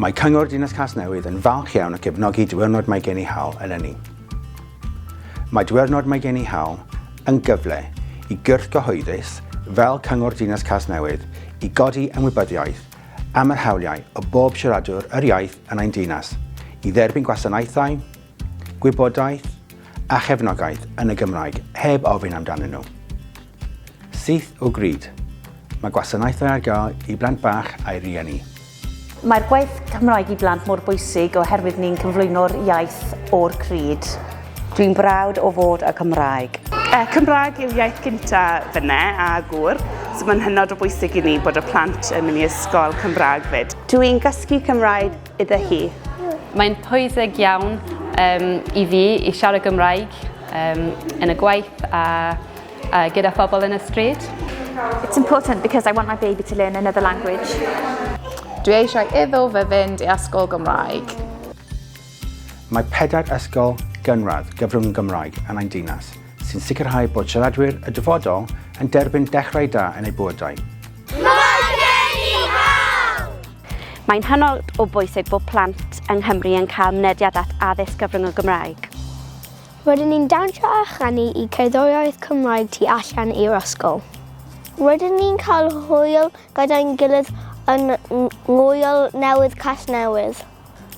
Mae Cyngor Dinas Casnewydd yn falch iawn o gefnogi Diwrnod Mae Gen I Hawl eleni. Mae Diwrnod Mae Gen I Hawl yn gyfle i gyrff gyhoeddus fel Cyngor Dinas Casnewydd i godi ymwybyddiaeth am yr hawliau o bob siaradwr yr iaith yn ein dinas i dderbyn gwasanaethau, gwybodaeth a chefnogaeth yn y Gymraeg heb ofyn amdanyn nhw. Syth o gryd, mae gwasanaethau ar gael i blant bach a'i rieni. Mae'r gwaith Cymraeg i blant mor bwysig oherwydd ni'n cyflwyno'r iaith o'r cryd. Dwi'n brawd o fod y Cymraeg. Cymraeg yw'r iaith gyntaf fyne a gŵr, so mae'n hynod o bwysig i ni bod y plant yn mynd i ysgol Cymraeg fyd. Dwi'n gysgu Cymraeg iddo hi. Mae'n pwysig iawn i fi i siarad Gymraeg yn y gwaith a gyda phobl yn y stryd. It's important because I want my baby to learn another language. Dwi eisiau iddo fe fynd i ysgol Gymraeg. Mae 4 ysgol gynradd gyfrwng Gymraeg yn ein dinas sy'n sicrhau bod siaradwyr y dyfodol yn derbyn dechrau da yn eu bywydau. Mae gen i hawl! Mae'n hynod o bwysig bod plant yng Nghymru yn cael mynediad at addysg gyfrwng y Gymraeg. Rydyn ni'n dawnsio a chanu i cerddoriaeth Cymraeg tu allan i'r ysgol. Rydyn ni'n cael hwyl gyda'n gilydd yn ngwyl newydd Casnewydd.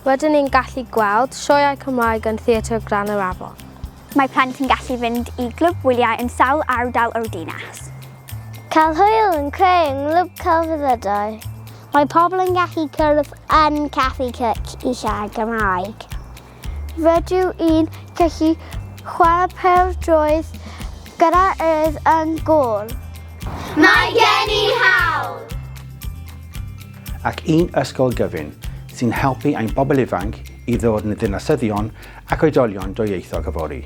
Rydyn ni'n gallu gweld sioeau Cymraeg yn Theatr Gran yr Afon. Mae plant yn gallu fynd i glwb wyliau yn sawl ardal o'r dinas. Cael hwyl yn creu yng nghlwb celfyddydau. Mae pobl yn gallu cyrraedd yn Caffi Cook i siarad Gymraeg. Rydw i'n gallu chwarae pêl-droed gyda urdd yn gôl. Mae gen i hawl! Ac un ysgol gyfun sy'n helpu ein bobl ifanc i ddod yn ddinasyddion ac oedolion dwyieithog yfory.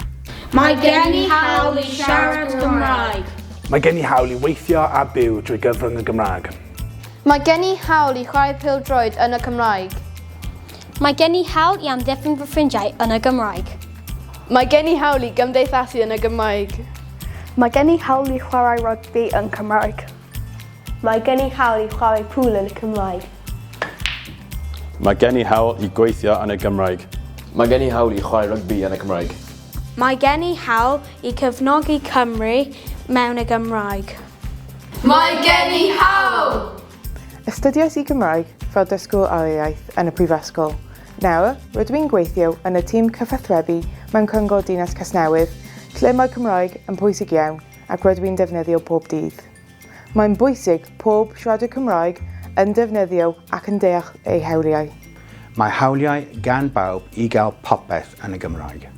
Mae gen i hawl i siarad Gymraeg. Mae gen i hawl i weithio a byw drwy gyfrwng y Gymraeg. Mae gen i hawl i chwarae pêl-droed yn y Cymraeg. Mae gen i hawl i amddiffyn fy ffrindiau yn y Gymraeg. Mae gen i hawl i gymdeithasu yn y Gymraeg. Mae gen i hawl i chwarae rygbi yn Cymraeg. Mae gen i hawl i chwarae pŵl yn y Cymraeg. Mae gen i hawl i gweithio yn y Gymraeg. Mae gen i hawl i chwarae rygbi yn y Cymraeg. Mae gen i hawl i cefnogi Cymru mewn y Gymraeg. Mae gen i hawl! Astudiais i Gymraeg fel dysgwr ariaeth yn y prifysgol. Nawr, rydw i'n gweithio yn y tîm cyfathrebu mewn Cyngor Dinas Casnewydd, lle mae Cymraeg yn pwysig iawn ac rydw i'n defnyddio pob dydd. Mae'n bwysig pob siaradwr Cymraeg yn defnyddio ac yn deall eu hawliau. Mae hawliau gan bawb i gael popeth yn y Gymraeg.